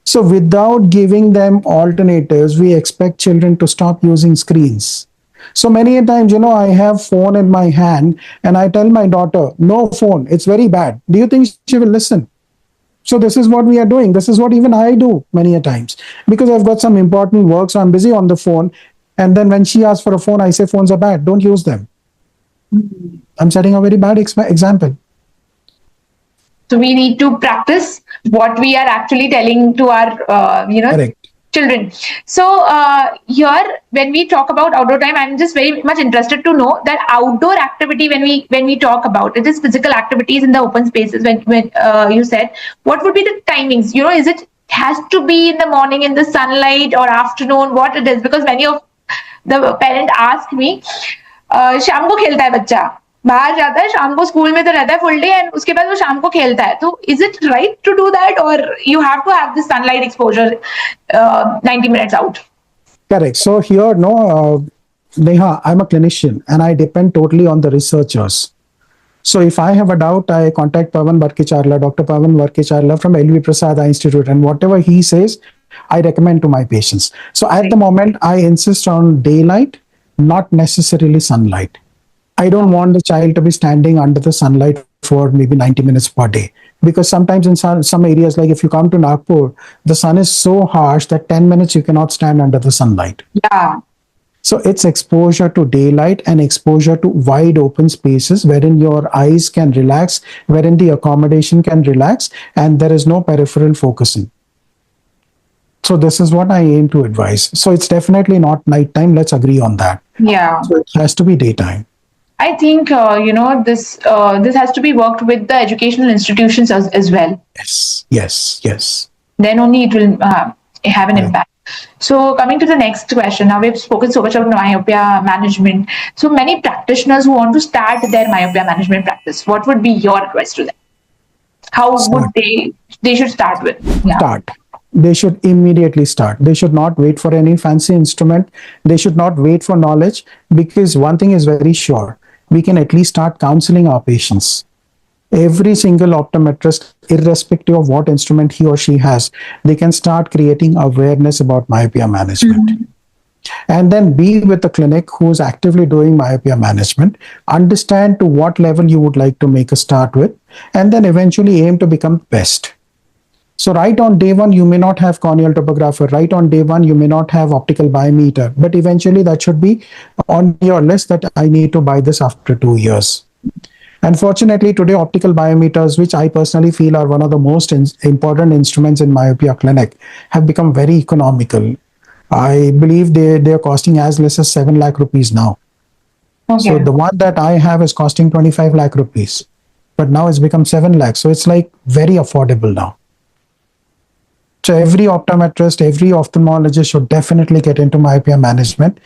So without giving them alternatives, we expect children to stop using screens. So many a times, I have phone in my hand and I tell my daughter, no phone, it's very bad. Do you think she will listen? So this is what we are doing. This is what even I do many a times, because I've got some important work. So I'm busy on the phone. And then when she asks for a phone, I say phones are bad. Don't use them. I'm setting a very bad example. So we need to practice what we are actually telling to our, Correct. children. So here, when we talk about outdoor time, I'm just very much interested to know that outdoor activity, when we talk about it, is physical activities in the open spaces. When you said, what would be the timings? Is it has to be in the morning in the sunlight or afternoon? What it is? Because many of the parent ask me, शाम को खेलता है बच्चा, बाहर जाता है, शाम को स्कूल में तो रहता है फुल डे एंड उसके बाद वो शाम को खेलता है. तो is it right to do that और you have to have this sunlight exposure 90 minutes out? Correct. So here, no, Neha, I'm a clinician and I depend totally on the researchers. So if I have a doubt, I contact Pavan Varkicharla, Dr. Pavan Varkicharla from LV Prasad Eye Institute, and whatever he says, I recommend to my patients. So at the moment, I insist on daylight, not necessarily sunlight. I don't want the child to be standing under the sunlight for maybe 90 minutes per day. Because sometimes in some areas, like if you come to Nagpur, the sun is so harsh that 10 minutes you cannot stand under the sunlight. Yeah. So it's exposure to daylight and exposure to wide open spaces wherein your eyes can relax, wherein the accommodation can relax, and there is no peripheral focusing. So this is what I aim to advise. So it's definitely not nighttime. Let's agree on that. Yeah. So it has to be daytime. I think this has to be worked with the educational institutions as well. Yes. Then only it will have an impact. So coming to the next question, now we've spoken so much about myopia management. So many practitioners who want to start their myopia management practice, what would be your advice to them? How would they should start with? Yeah. Start. They should immediately start. They should not wait for any fancy instrument. They should not wait for knowledge, because one thing is very sure. We can at least start counseling our patients. Every single optometrist, irrespective of what instrument he or she has, they can start creating awareness about myopia management. And then be with the clinic who's actively doing myopia management, understand to what level you would like to make a start with, and then eventually aim to become best. So right on day one, you may not have corneal topographer. Right on day one, you may not have optical biometer. But eventually that should be on your list that I need to buy this after 2 years. Unfortunately, today optical biometers, which I personally feel are one of the most important instruments in myopia clinic, have become very economical. I believe they're costing as less as 7 lakh rupees now. Okay. So the one that I have is costing 25 lakh rupees. But now it's become 7 lakhs. So it's like very affordable now. So every optometrist, every ophthalmologist should definitely get into myopia management.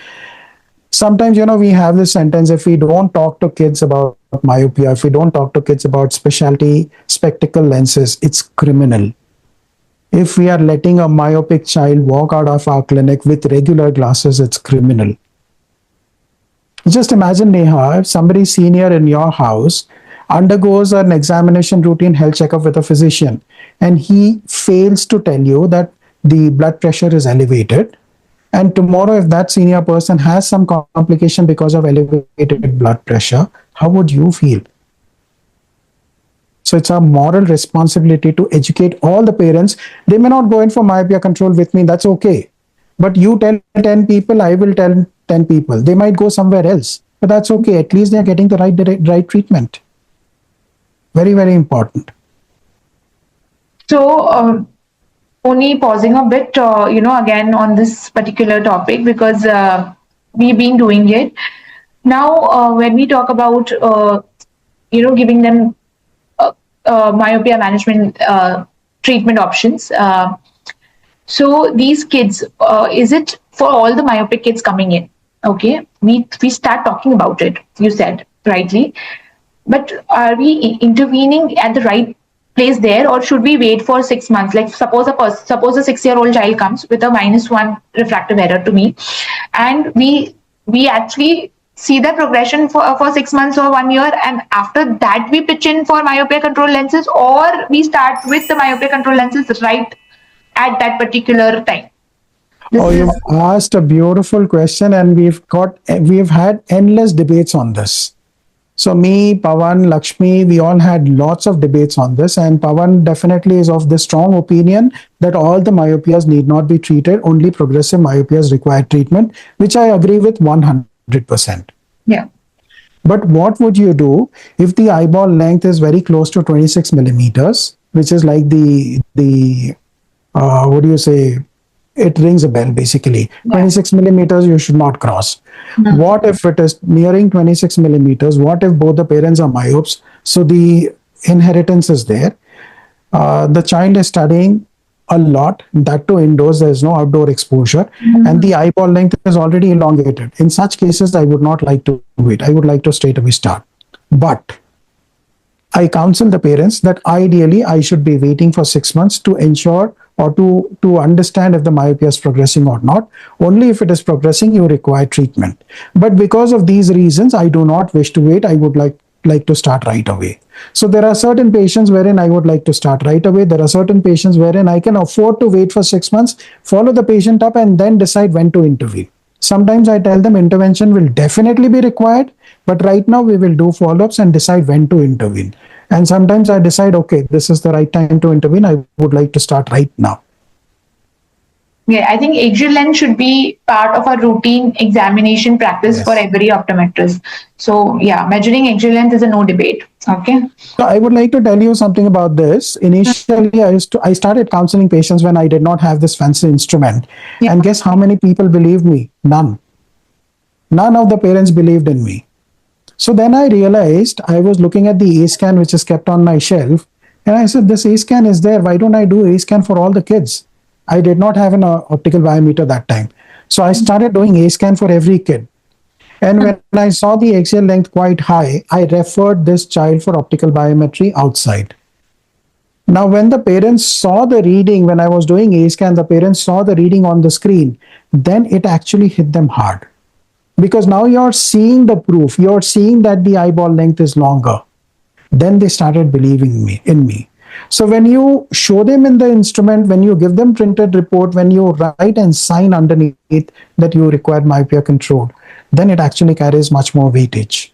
Sometimes, we have this sentence, if we don't talk to kids about myopia, if we don't talk to kids about specialty spectacle lenses, it's criminal. If we are letting a myopic child walk out of our clinic with regular glasses, it's criminal. Just imagine, Neha, if somebody senior in your house undergoes an examination routine health checkup with a physician and he fails to tell you that the blood pressure is elevated, and tomorrow if that senior person has some complication because of elevated blood pressure, how would you feel? So it's our moral responsibility to educate all the parents. They may not go in for myopia control with me, that's okay. But you tell 10 people, I will tell 10 people. They might go somewhere else, but that's okay. At least they're getting the right treatment. Very, very important. So, only pausing a bit, again on this particular topic because we've been doing it. Now, when we talk about, giving them myopia management treatment options. So these kids, is it for all the myopic kids coming in? Okay, we start talking about it. You said rightly, but are we intervening at the right place there, or should we wait for 6 months? Like suppose a 6-year-old child comes with a -1 refractive error to me, and we actually see the progression for 6 months or 1 year, and after that we pitch in for myopia control lenses, or we start with the myopia control lenses right at that particular time. This Oh, is you've asked a beautiful question, and we've had endless debates on this. So me, Pawan, Lakshmi, we all had lots of debates on this, and Pawan definitely is of the strong opinion that all the myopias need not be treated, only progressive myopias require treatment, which I agree with 100%. yeah. But what would you do if the eyeball length is very close to 26 millimeters, which is like the what do you say? It rings a bell basically. Yeah. 26 millimeters you should not cross. Mhm. What if it is nearing 26 millimeters? What if both the parents are myopes? So the inheritance is there. The child is studying a lot, that too indoors, there's no outdoor exposure, and the eyeball length is already elongated. In such cases, I would not like to wait. I would like to straight away start. But I counsel the parents that ideally I should be waiting for 6 months to ensure or to understand if the myopia is progressing or not. Only if it is progressing, you require treatment. But because of these reasons, I do not wish to wait. I would like to start right away. So there are certain patients wherein I would like to start right away. There are certain patients wherein I can afford to wait for 6 months, follow the patient up, and then decide when to intervene. Sometimes I tell them intervention will definitely be required, but right now we will do follow-ups and decide when to intervene. And sometimes I decide, okay, this is the right time to intervene. I would like to start right now. Yeah, I think axial length should be part of a routine examination practice for Yes. every optometrist. So yeah, measuring axial length is a no debate. Okay. So I would like to tell you something about this. Initially, I started counseling patients when I did not have this fancy instrument. Yeah. And guess how many people believed me? None. None of the parents believed in me. So then I realized I was looking at the A scan, which is kept on my shelf. And I said, this A scan is there. Why don't I do A scan for all the kids? I did not have an optical biometer that time. So I started doing A scan for every kid. And when I saw the axial length quite high, I referred this child for optical biometry outside. Now, when the parents saw the reading, when I was doing A scan, the parents saw the reading on the screen, then it actually hit them hard. Because now you're seeing the proof, you're seeing that the eyeball length is longer. Then they started believing in me. So when you show them in the instrument, when you give them printed report, when you write and sign underneath that you require myopia control, then it actually carries much more weightage.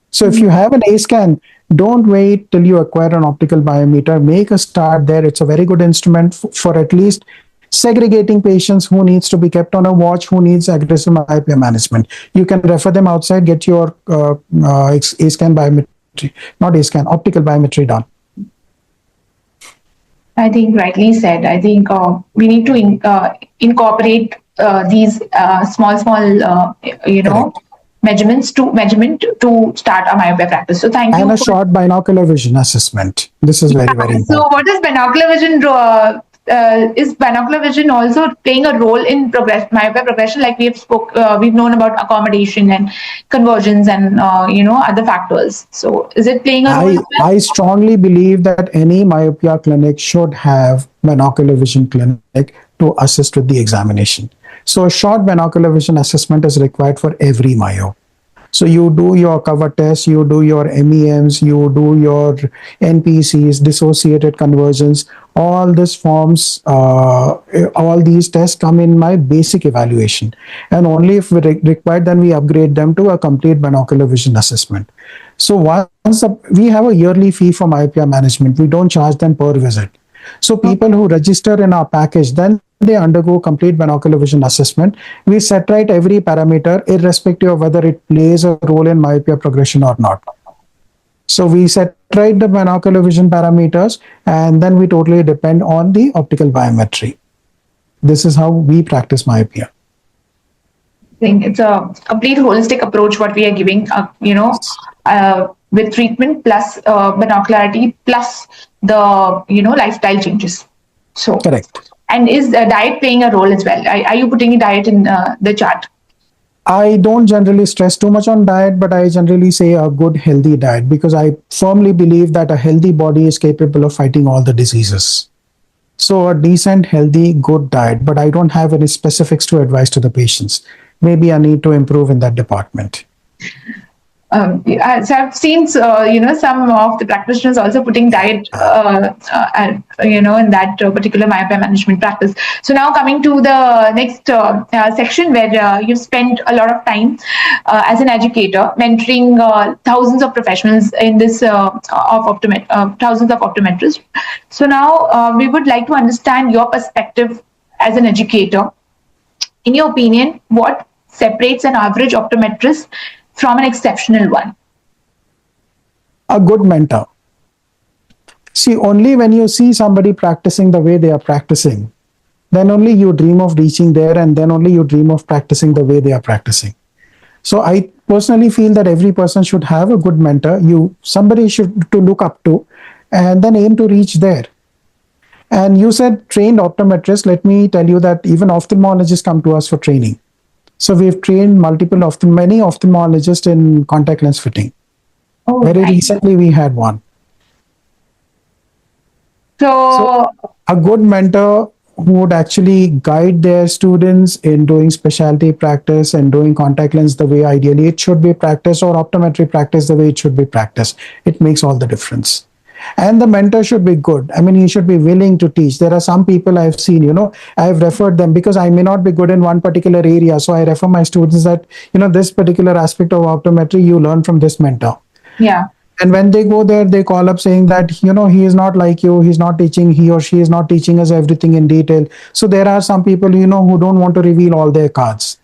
So if you have an A scan, don't wait till you acquire an optical biometer. Make a start there. It's a very good instrument for at least segregating patients who needs to be kept on a watch, who needs aggressive myopia management. You can refer them outside, get your A scan biometry, not A scan, optical biometry done. I think rightly said. I think we need to incorporate these small, Correct. measurement to start our myopia practice. So thank And you a for. short binocular vision assessment. This is very, very So important. what is binocular vision? Is binocular vision also playing a role in myopia progression? Like we've known about accommodation and conversions and other factors. So is it playing a role as well? I strongly believe that any myopia clinic should have binocular vision clinic to assist with the examination. So a short binocular vision assessment is required for every myo. So you do your cover test, you do your MEMs, you do your NPCs, dissociated conversions. All this forms, all these tests come in my basic evaluation. And only if we required, then we upgrade them to a complete binocular vision assessment. So we have a yearly fee for myopia management. We don't charge them per visit. So people who register in our package, then they undergo complete binocular vision assessment, we set right every parameter irrespective of whether it plays a role in myopia progression or not. So we set right the binocular vision parameters, and then we totally depend on the optical biometry. This is how we practice myopia. Think it's a complete holistic approach what we are giving, with treatment plus binocularity plus the lifestyle changes. So, Correct. and is diet playing a role as well? Are you putting a diet in the chart? I don't generally stress too much on diet, but I generally say a good, healthy diet because I firmly believe that a healthy body is capable of fighting all the diseases. So, a decent, healthy, good diet, but I don't have any specifics to advise to the patients. Maybe I need to improve in that department. So I've seen, some of the practitioners also putting diet, in that particular myopia management practice. So now coming to the next section where you've spent a lot of time as an educator, mentoring thousands of professionals in this thousands of optometrists. So now we would like to understand your perspective as an educator. In your opinion, what separates an average optometrist from an exceptional one? A good mentor. See, only when you see somebody practicing the way they are practicing, then only you dream of reaching there, and then only you dream of practicing the way they are practicing. So I personally feel that every person should have a good mentor, somebody should to look up to, and then aim to reach there. And you said trained optometrists. Let me tell you that even ophthalmologists come to us for training. So we've trained many ophthalmologists in contact lens fitting. Oh, Very nice. recently, we had one. So So, a good mentor who would actually guide their students in doing specialty practice and doing contact lens the way ideally it should be practiced, or optometry practice the way it should be practiced. It makes all the difference. And the mentor should be good. I mean, he should be willing to teach. There are some people I've seen, I've referred them because I may not be good in one particular area. So I refer my students that, this particular aspect of optometry, you learn from this mentor. yeah. And when they go there, they call up saying that, he is not like you. He's not teaching, he or she is not teaching us everything in detail. So there are some people, who don't want to reveal all their cards.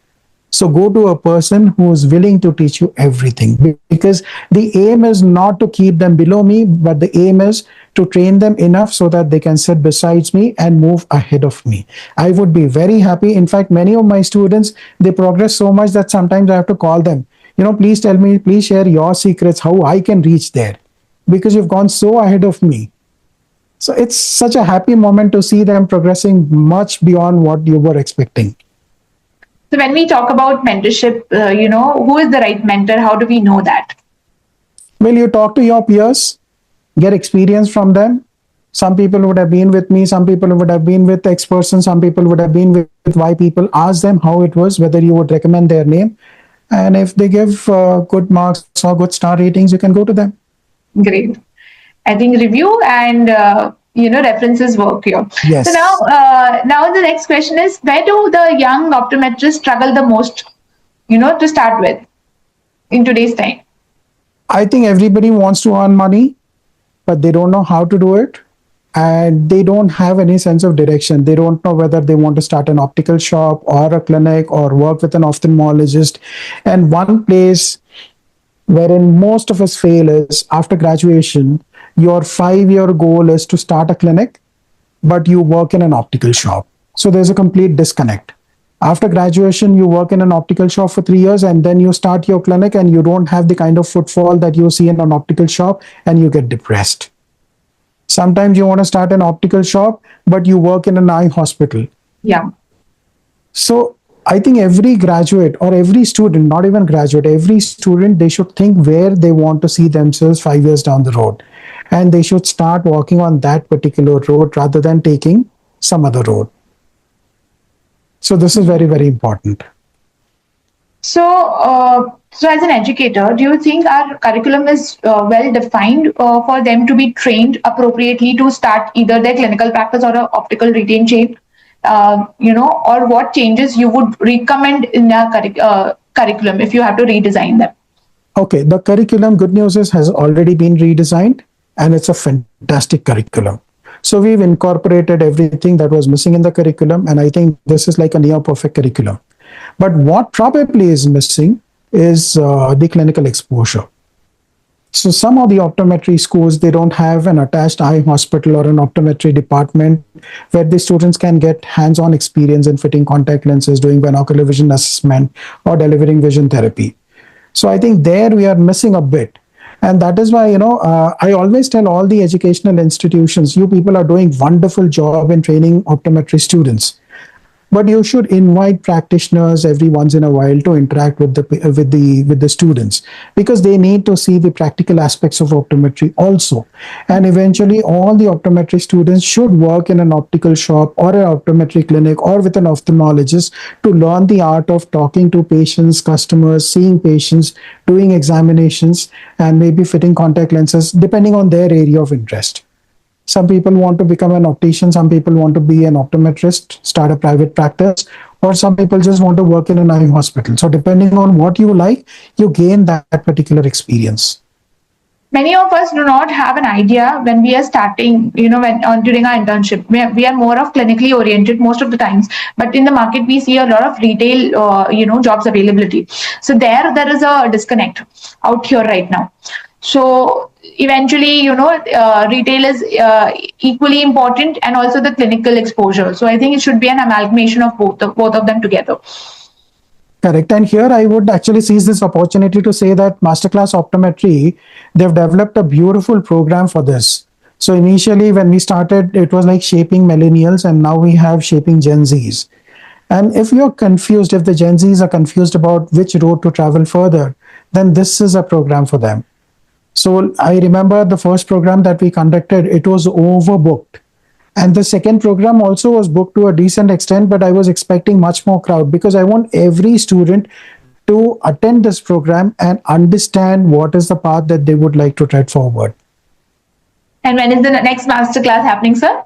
So go to a person who is willing to teach you everything, because the aim is not to keep them below me, but the aim is to train them enough so that they can sit besides me and move ahead of me. I would be very happy. In fact, many of my students, they progress so much that sometimes I have to call them, please tell me, please share your secrets, how I can reach there, because you've gone so ahead of me. So it's such a happy moment to see them progressing much beyond what you were expecting. So when we talk about mentorship, who is the right mentor? How do we know that? Well, you talk to your peers, get experience from them. Some people would have been with me, some people would have been with X person, some people would have been with Y people. Ask them how it was, whether you would recommend their name. And if they give good marks or good star ratings, you can go to them. Great. I think review and references work here. So now, Yes. now the next question is: where do the young optometrists struggle the most? To start with in today's time. I think everybody wants to earn money, but they don't know how to do it. And they don't have any sense of direction. They don't know whether they want to start an optical shop or a clinic or work with an ophthalmologist. And one place wherein most of us fail is after graduation, your 5-year goal is to start a clinic, but you work in an optical shop. So there's a complete disconnect. After graduation, you work in an optical shop for 3 years, and then you start your clinic, and you don't have the kind of footfall that you see in an optical shop, and you get depressed. Sometimes you want to start an optical shop, but you work in an eye hospital. Yeah. So I think every graduate or every student, not even graduate, every student, they should think where they want to see themselves 5 years down the road. And they should start walking on that particular road rather than taking some other road. So this is very, very important. So as an educator, do you think our curriculum is well defined for them to be trained appropriately to start either their clinical practice or a optical retail chain? Or what changes you would recommend in our curriculum if you have to redesign them? Okay, the curriculum, good news is, has already been redesigned, and it's a fantastic curriculum. So we've incorporated everything that was missing in the curriculum, and I think this is like a near perfect curriculum. But what probably is missing is the clinical exposure. So some of the optometry schools, they don't have an attached eye hospital or an optometry department where the students can get hands-on experience in fitting contact lenses, doing binocular vision assessment, or delivering vision therapy. So I think there we are missing a bit. And that is why, I always tell all the educational institutions, you people are doing wonderful job in training optometry students, but you should invite practitioners every once in a while to interact with the students, because they need to see the practical aspects of optometry also. And eventually all the optometry students should work in an optical shop or an optometry clinic or with an ophthalmologist to learn the art of talking to patients, customers, seeing patients, doing examinations, and maybe fitting contact lenses depending on their area of interest. Some people want to become an optician, some people want to be an optometrist, start a private practice, or some people just want to work in an eye hospital. So, depending on what you like, you gain that particular experience. Many of us do not have an idea when we are starting, when during our internship. We are more of clinically oriented most of the times, but in the market we see a lot of retail, jobs availability. So there is a disconnect out here right now. So eventually, retail is equally important, and also the clinical exposure. So I think it should be an amalgamation of both of them together. Correct. And here I would actually seize this opportunity to say that Masterclass Optometry, they've developed a beautiful program for this. So initially, when we started, it was like shaping millennials, and now we have shaping Gen Zs. And if you're confused, if the Gen Zs are confused about which road to travel further, then this is a program for them. So I remember the first program that we conducted, it was overbooked. And the second program also was booked to a decent extent, but I was expecting much more crowd, because I want every student to attend this program and understand what is the path that they would like to tread forward. And when is the next masterclass happening, sir?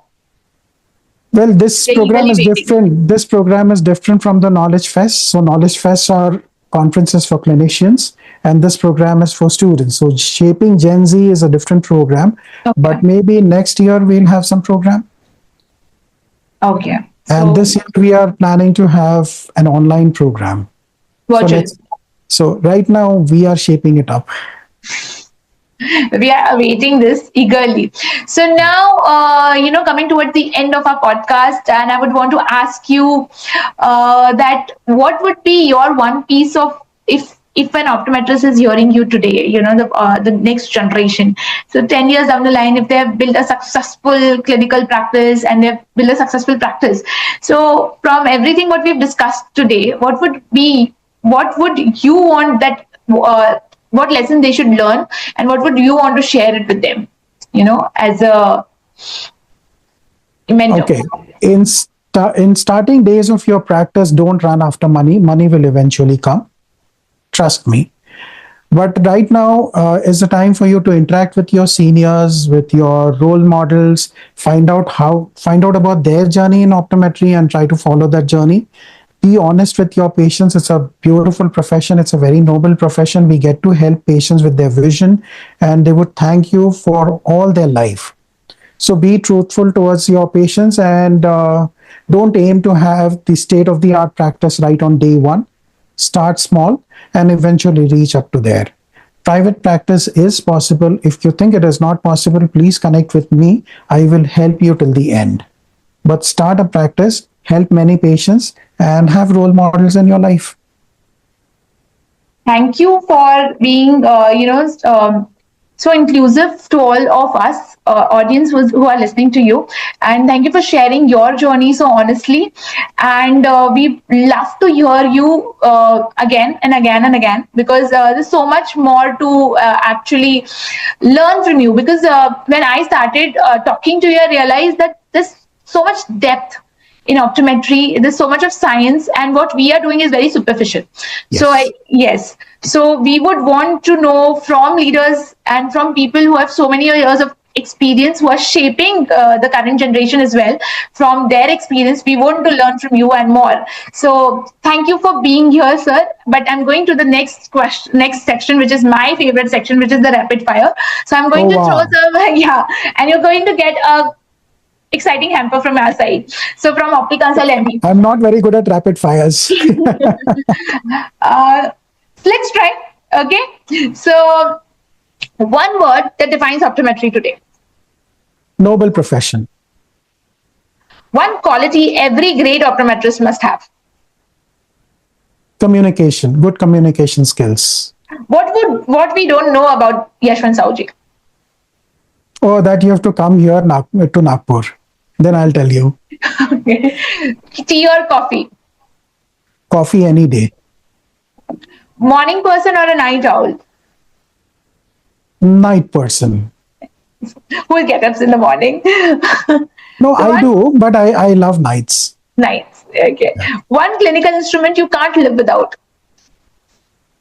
Well, this We're program eagerly is waiting. different. This program is different from the Knowledge Fest. So Knowledge Fests are conferences for clinicians, and this program is for students. So Shaping Gen Z is a different program, Okay. but maybe next year we'll have some program. Okay. And So this year we are planning to have an online program. So virtual. let's. So right now we are shaping it up. We are awaiting this eagerly. So now, coming towards the end of our podcast, and I would want to ask you that what would be your one piece of, if an optometrist is hearing you today, the next generation. So 10 years down the line, if they have built a successful clinical practice and they've built a successful practice. So from everything what we've discussed today, what would you want that, what lesson they should learn, and what would you want to share it with them, as a mentor? Okay. In starting days of your practice, don't run after money. Money will eventually come. Trust me. But right now is the time for you to interact with your seniors, with your role models, find out about their journey in optometry and try to follow that journey. Be honest with your patients. It's a beautiful profession. It's a very noble profession. We get to help patients with their vision, and they would thank you for all their life. So be truthful towards your patients, and don't aim to have the state of the art practice right on day one. Start small and eventually reach up to there. Private practice is possible. If you think it is not possible, please connect with me. I will help you till the end. But start a practice, help many patients, and have role models in your life. Thank you for being, so inclusive to all of us, audience who are listening to you, and thank you for sharing your journey so honestly. And we love to hear you again and again and again, because there's so much more to actually learn from you. Because when I started talking to you, I realized that there's so much depth in optometry. There's so much of science, and what we are doing is very superficial. So Yes. yes, so we would want to know from leaders and from people who have so many years of experience, who are shaping the current generation as well. From their experience, we want to learn from you and more. So thank you for being here, sir. But I'm going to the next question, next section, which is my favorite section, which is the rapid fire. So I'm going Oh, to throw wow. some yeah, and you're going to get a exciting hamper from our side. So from OptiConsult ME. I'm not very good at rapid fires. Uh, let's try. Okay. So one word that defines optometry today. Noble profession. One quality every great optometrist must have. Communication. Good communication skills. What we don't know about Yeshwant Saoji? Oh, that you have to come here to Nagpur. Then I'll tell you. Okay. Tea or coffee? Coffee any day. Morning person or a night owl? Night person. Who will get up in the morning? No, So I one do, but I love nights. nights. Okay. Yeah. One clinical instrument you can't live without.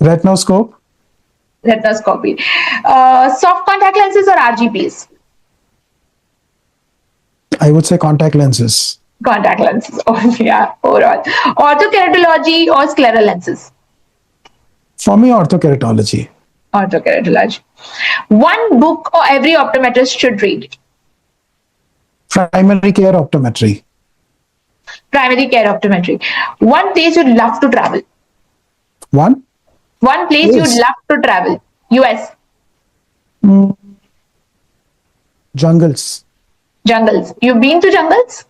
Retinoscope. Retinoscopy. Soft contact lenses or RGPs? I would say contact lenses. Contact lenses. Oh, yeah, overall. Orthokeratology or scleral lenses? For me, orthokeratology. Orthokeratology. One book or every optometrist should read. Primary care optometry. Primary care optometry. One place you'd love to travel. One. One place Yes. you'd love to travel. US. Jungles. Jungles. You've been to jungles?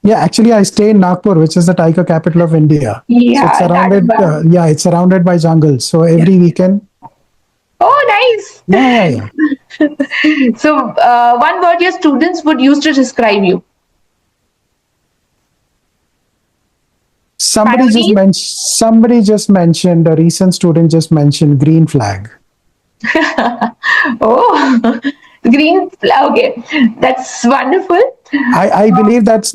Yeah, actually, I stay in Nagpur, which is the tiger capital of India. Yeah, So it's surrounded. that's fun. Yeah, it's surrounded by jungles. So every weekend. Oh, nice. Yeah. So, one word your students would use to describe you. Somebody just mentioned. A recent student just mentioned green flag. Oh, green. Okay, that's wonderful. I believe that's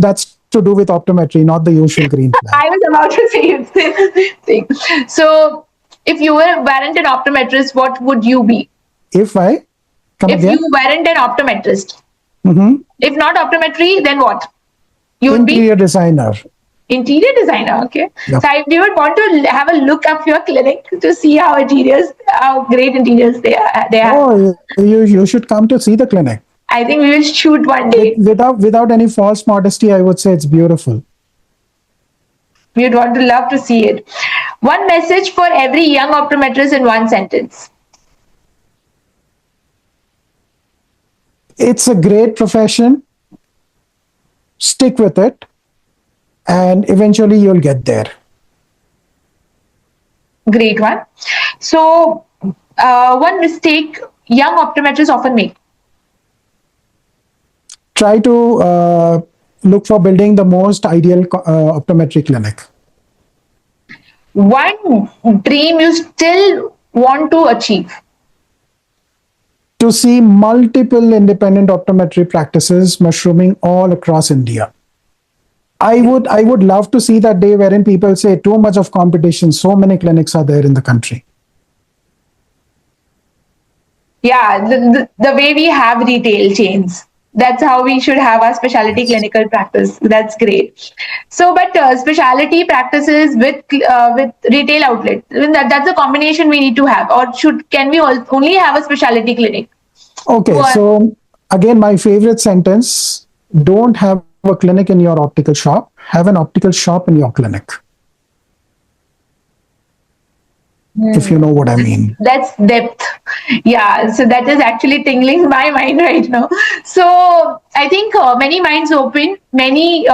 to do with optometry, not the usual green flag. I was about to say the same thing. So, if you weren't an optometrist, what would you be? If I come If again, you weren't an optometrist, Mhm. if not optometry, then what? You would be Interior designer. interior designer. Okay. Yep. So, if you would want to have a look of your clinic to see how great interiors they are. Oh, you should come to see the clinic. I think we will shoot one day. Without any false modesty, I would say it's beautiful. We would want to love to see it. One message for every young optometrist in one sentence. It's a great profession. Stick with it, and eventually you'll get there. Great one. So, one mistake young optometrists often make. Try to look for building the most ideal optometry clinic. One dream you still want to achieve. To see multiple independent optometry practices mushrooming all across India. I would love to see that day wherein people say too much of competition, so many clinics are there in the country. Yeah, the way we have retail chains. That's how we should have our specialty Yes. clinical practice. That's great. So, but specialty practices with retail outlet. I mean, that's a combination we need to have. Or can we only have a specialty clinic? Okay, Go on. so again, my favorite sentence, don't have a clinic in your optical shop, have an optical shop in your clinic. If you know what I mean. That's depth. Yeah, so that is actually tingling my mind right now. So I think many minds open, many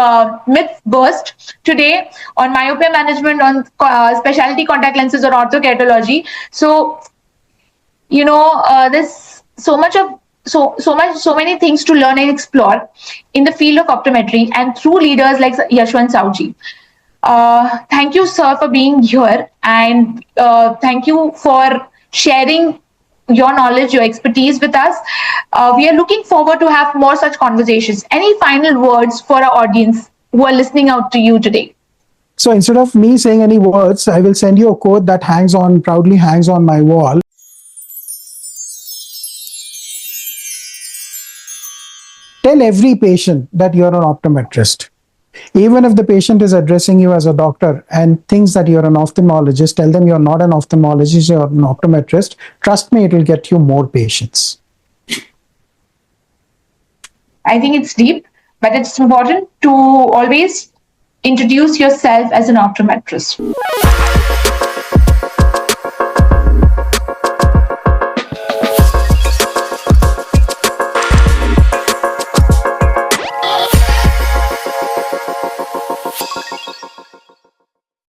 myths burst today on myopia management, on specialty contact lenses or orthokeratology. So there's so many things to learn and explore in the field of optometry and through leaders like Yeshwant Saoji. Thank you, sir, for being here, and thank you for sharing your knowledge, your expertise with us. We are looking forward to have more such conversations. Any final words for our audience who are listening out to you today? So instead of me saying any words, I will send you a quote that proudly hangs on my wall. Tell every patient that you're an optometrist. Even if the patient is addressing you as a doctor and thinks that you're an ophthalmologist, tell them you're not an ophthalmologist, you're an optometrist. Trust me, it will get you more patients. I think it's deep, but it's important to always introduce yourself as an optometrist.